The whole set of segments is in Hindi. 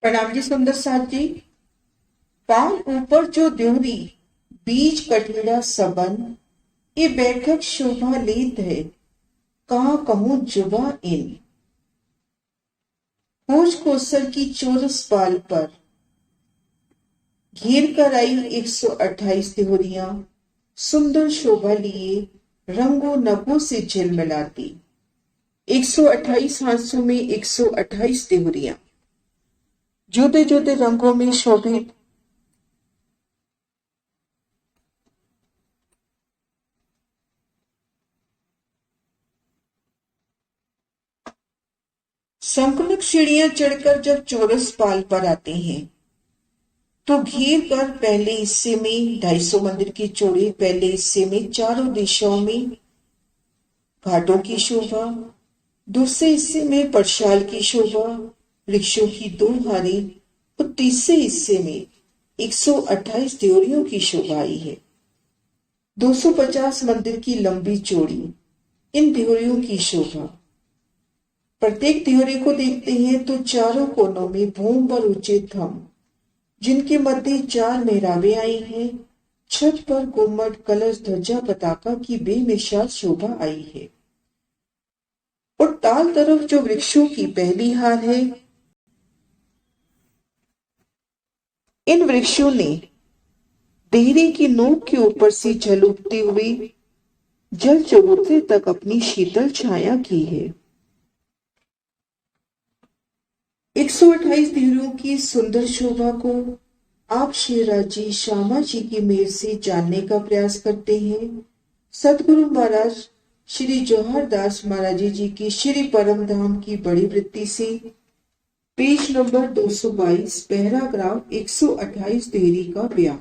प्रणाम जी सुंदर साथ जी। पान ऊपर जो द्योरी बीच कठिड़ा सबन, ये बैठक शोभा लेत है, कहा कहूं जुबा इन। खोज कोसर की चौरस पाल पर घेर कर आई 128 त्योरियां, सुंदर शोभा लिए रंगों नगों से झिलमिलाती। 128 हाथों में 128 त्योरियां जुदे जुदे रंगों में शोभित संकुलक सीढ़ियां चढ़कर जब चौरस पाल पर आते हैं तो घेर कर पहले हिस्से में 250 मंदिर की चौड़ी, पहले हिस्से में चारों दिशाओं में घाटों की शोभा, दूसरे हिस्से में परशाल की शोभा, वृक्षों की 2 हारी और तीसरे हिस्से में 128 त्योरियों की शोभा आई है। 250 मंदिर की लंबी चौड़ी इन त्योरियों की शोभा। प्रत्येक त्योरी को देखते हैं तो चारों कोनों में भूम पर ऊंचे थंब, जिनके मध्य 4 मेहराबें आई हैं। छत पर गुम्मट, कलश, ध्वजा, पताका की बेमिसाल शोभा आई है। और ताल तरफ जो वृक्षों की पहली हार है, इन वृक्षों ने देहरी की नोक के ऊपर से झलकते हुए जल चबूतरे तक अपनी शीतल छाया की है। 128 त्योरियों की सुंदर शोभा को आप शेराज जी, श्यामा जी की मेहर से जानने का प्रयास करते हैं। सतगुरु महाराज श्री जौहर दास महाराज जी की श्री परम धाम की बड़ी वृत्ति से पेज नंबर 222, पैराग्राफ 128 त्योरी का बयान।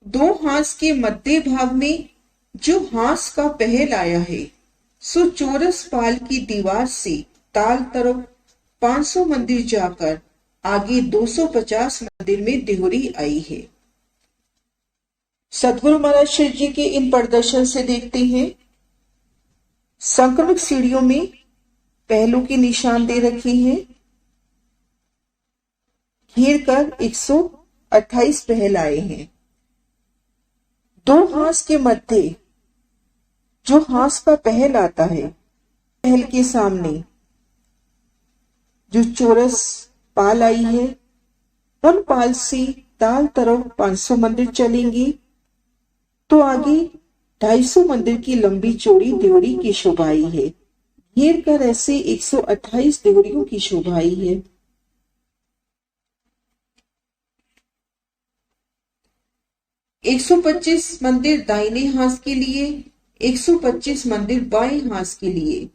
2 हास के मध्य भाग में जो हास का पहल आया है, सो चौरस पाल की दीवार से ताल तरफ 500 मंदिर जाकर आगे 250 मंदिर में देहरी आई है। सतगुरु महाराज श्री जी के इन प्रदर्शन से देखते हैं। संक्रमक सीढ़ियों में पहलू के निशान दे रखे हैं। घेर कर 128 पहल आए हैं। 2 हास के मध्य जो हास का पहल आता है, पहल के सामने जो चौरस पाल आई है, उन पाल से ताल तरफ 500 मंदिर चलेंगे तो आगे 250 मंदिर की लंबी चौड़ी देहरी की शोभा आई है। घेर कर ऐसे 128 देहरियों की शोभा आई है। एक 125 मंदिर दाहिने हाथ के लिए, 125 मंदिर बाएं हाथ के लिए।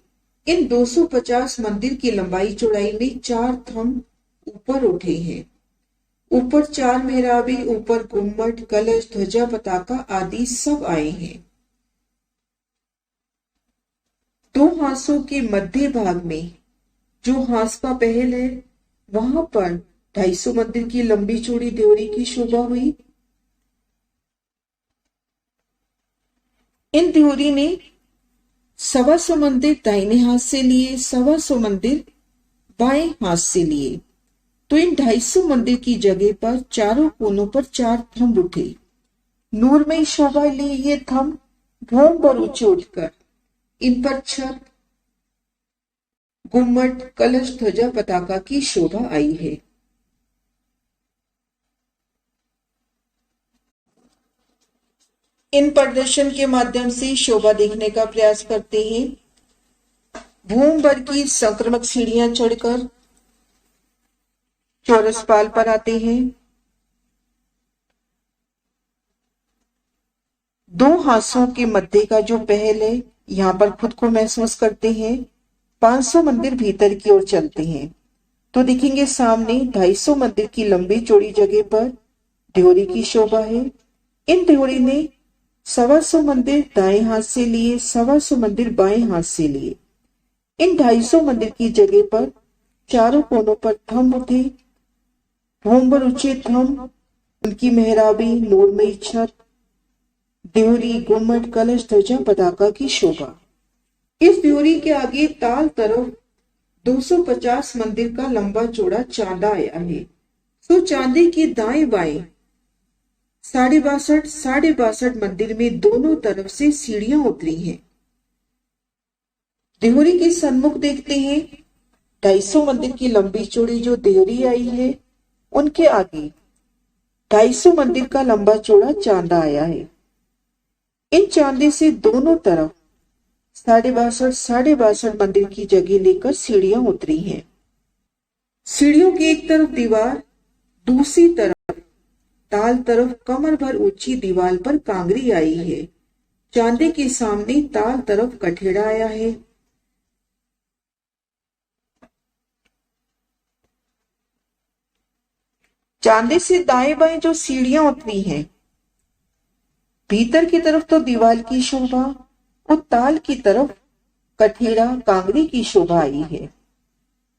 इन 250 मंदिर की लंबाई चौड़ाई में 4 थंब ऊपर उठे हैं। ऊपर 4 मेहराबें, ऊपर गुम्मट, कलश, ध्वजा, पताका आदि सब आए हैं। 2 हाथों के मध्य भाग में जो हाथ का पहल है, वहां पर 250 मंदिर की लंबी चौड़ी देहरी की शोभा हुई। इन देहरी ने 125 मंदिर दाहिने हाथ से लिए, 125 मंदिर बाएं हाथ से लिए। तो इन 250 मंदिर की जगह पर चारों कोनों पर 4 थंब उठे। नूरमयी शोभा लिए ये थंब भूम पर ऊंचे उठकर इन पर छत, गुम्मट, कलश, ध्वजा, पताका की शोभा आई है। इन प्रदर्शन के माध्यम से शोभा देखने का प्रयास करते हैं। भूम पर की संक्रमक सीढ़ियां चढ़कर चौरस पाल पर आते हैं। 2 हाथों के मध्य का जो पहल है, यहां पर खुद को महसूस करते हैं। 500 मंदिर भीतर की ओर चलते हैं तो दिखेंगे सामने 250 मंदिर की लंबी चौड़ी जगह पर देहरी की शोभा है। इन देहरी ने 125 मंदिर दाएं हाथ से लिए, 125 मंदिर बाएं हाथ से लिए। इन 250 मंदिर की जगह पर चारों कोनों पर थंब उठे। भूम पर ऊंचे थंब, उनकी मेहराबी, नूरमयी छत, देहरी, गुम्मट, कलश, ध्वजा, पताका की शोभा। इस देहरी के आगे ताल तरफ 250 मंदिर का लंबा चौड़ा चांदा आया है। तो चांदे की दाएं बाएं 62.5 मंदिर में दोनों तरफ से सीढ़ियां उतरी हैं। देहरी के सन्मुख देखते हैं 250 मंदिर की लंबी चौड़ी जो देहरी आई है, उनके आगे 250 मंदिर का लंबा चौड़ा चांदा आया है। इन चांदे से दोनों तरफ 62.5 मंदिर की जगह लेकर सीढ़ियां उतरी हैं। सीढ़ियों की एक तरफ दीवार, दूसरी तरफ ताल तरफ कमर भर ऊंची दीवार पर कांगरी आई है। चांदे के सामने ताल तरफ कठेड़ा आया है। चांदे से दाएं बाएं जो सीढ़ियां उतरी हैं, भीतर की तरफ तो दीवार की शोभा और ताल की तरफ कठेड़ा कांगरी की शोभा आई है।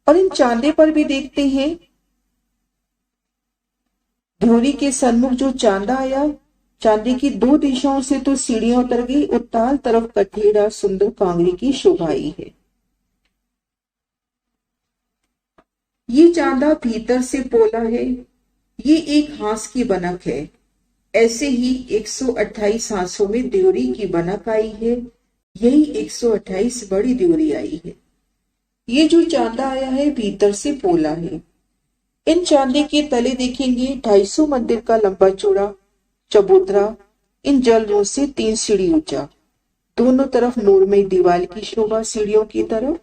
और इन चांदे पर भी देखते हैं देहरी के सन्मुख जो चांदा आया, चांदे की दो दिशाओं से तो सीढ़ियां उतर गई और ताल तरफ कठेड़ा सुंदर कांगरी की शोभा आई है। ये चांदा भीतर से पोला है। ये एक हांस की बनक है। ऐसे ही 128 हांसों में देहरी की बनक आई है। यही 128 बड़ी देहरी आई है। ये जो चांदा आया है भीतर से पोला है। इन चांदे के तले देखेंगे 250 मंदिर का लंबा चौड़ा चबूतरा, इन जलरों से 3 सीढ़ी ऊंचा, दोनों तरफ नूरमयी दीवार की शोभा सीढ़ियों की तरफ।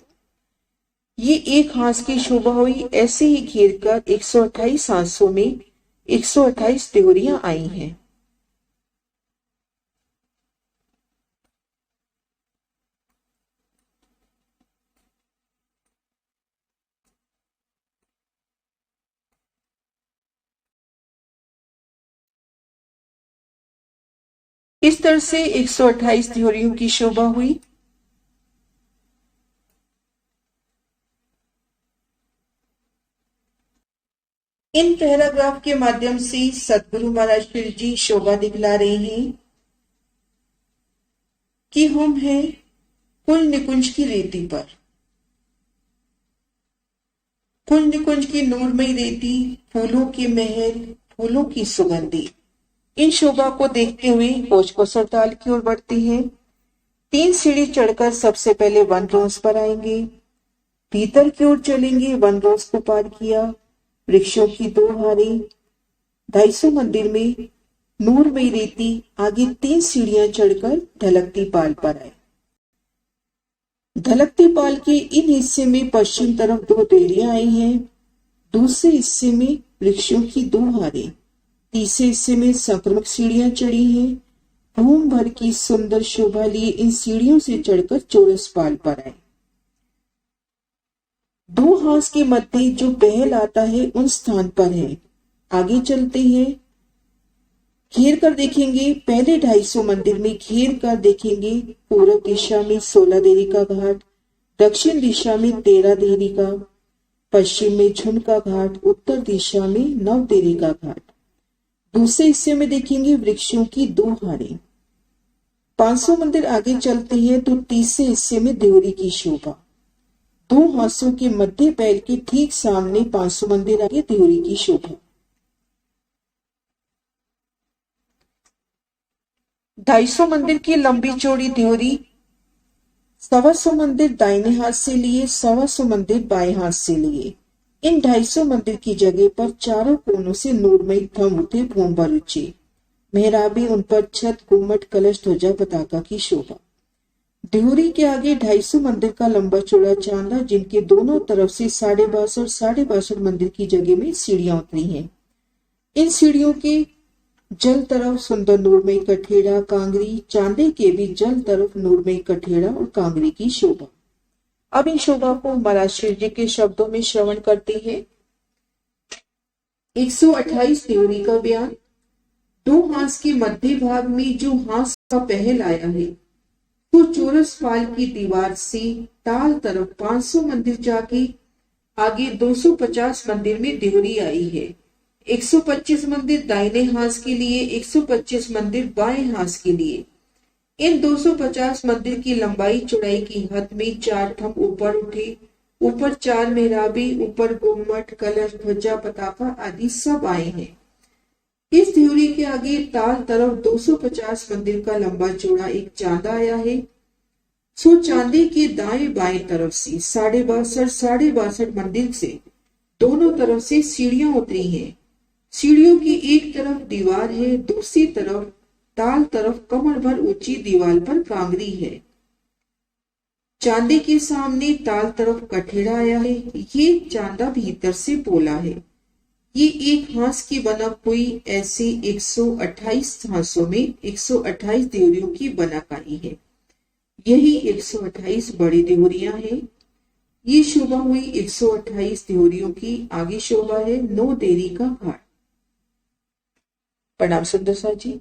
ये एक हांस की शोभा हुई। ऐसे ही घेर कर 128 हांसों में 128 देहरियां आई हैं। इस तरह से 128 देहरियों की शोभा हुई। इन पैराग्राफ के माध्यम से सदगुरु महाराज श्री जी शोभा दिखला रहे हैं कि हम हैं कुल निकुंज की रेती पर। कुल निकुंज की नूरमयी रेती, फूलों की महल, फूलों की सुगंधी। इन शोभा को देखते हुए भोजकोसर ताल की ओर बढ़ते हैं। 3 सीढ़ी चढ़कर सबसे पहले वन रोज पर आएंगे। भीतर की ओर चलेंगे। वन रोज को पार किया, वृक्षों की 2 हारी, 250 मंदिर में नूरमयी रेती, आगे 3 सीढ़ियां चढ़कर ढलकती पाल पर आए। ढलकती पाल के इन हिस्से में पश्चिम तरफ 2 देहरियां आई हैं। दूसरे हिस्से में वृक्षों की 2 हारी, तीसरे हिस्से में संक्रमक सीढ़ियां चढ़ी हैं। भूम भर की सुंदर शोभा लिए इन सीढ़ियों से चढ़कर चौरस पाल पर आए। 2 हांस के मध्य जो बहल आता है उन स्थान पर है। आगे चलते हैं। घेर कर देखेंगे। पहले 250 मंदिर में घेर कर देखेंगे पूर्व दिशा में 16 देहरी का घाट, दक्षिण दिशा में 13 देहरी का, पश्चिम में झुनका घाट, उत्तर दिशा में 9 देहरी का घाट। दूसरे हिस्से में देखेंगे वृक्षों की 2 हारी। 500 मंदिर आगे चलते हैं तो तीसरे हिस्से में देहरी की शोभा। 2 हांसों के मध्य पैल के ठीक सामने 500 मंदिर आगे देहरी की शोभा। 250 मंदिर की लंबी चौड़ी देहरी, 125 मंदिर दाहिने हाथ से लिए, 125 मंदिर बाएं हाथ से लिए। इन 250 मंदिर की जगह पर चारों कोनों से नूरमयी थम उठे भूम भर ऊंचे मेहराबे, उन पर छत, गुम्मट, कलश, ध्वजा, पताका की शोभा। देहरी के आगे 250 मंदिर का लंबा चौड़ा चांदा, जिनके दोनों तरफ से 62.5 मंदिर की जगह में सीढ़ियां उतरी हैं। इन सीढ़ियों के जल तरफ सुंदर नूरमयी कठेड़ा कांगरी, चांदे के भी जल तरफ नूरमयी कठेड़ा और कांगरी की शोभा। अब इन शोभा को महाराज श्री जी के शब्दों में श्रवण करते हैं। 128 देहरी का बयान। 2 हांस के मध्य भाग में जो हांस का पहल आया है तो चौरस पाल की दीवार से ताल तरफ 500 मंदिर जाके आगे 250 मंदिर में देहरी आई है। 125 मंदिर दाहिने हाथ के लिए, 125 मंदिर बाएं हाथ के लिए। इन 250 मंदिर की लंबाई चौड़ाई की हद में 4 थंब ऊपर उठे ऊपर 4 मेहराबी, ऊपर गुम्मट, कलश, ध्वजा, पताका आदि सब आए हैं। इस देवरी के आगे ताल तरफ 250 मंदिर का लंबा चौड़ा एक चांदा आया है। सो चांदी के दाएं बाएं तरफ से 62.5 मंदिर से दोनों तरफ से सीढ़ियां उतरी हैं। सीढ़ियों की एक तरफ दीवार है, दूसरी तरफ ताल तरफ कमर भर ऊंची दीवार पर कांगरी है। चांदी के सामने ताल तरफ कठेड़ा आया है। ये चांदा भीतर से पोला है। ये एक हांस की बनक हुई ऐसे 128 हांसों में 128 देवरियों की बनाकारी है। यही 128 बड़ी देवरियां हैं। ये शोभा हुई 128 देवरियों की। आगे शोभा है 9 देरी का घाट। प्रणाम सुंदर सा जी।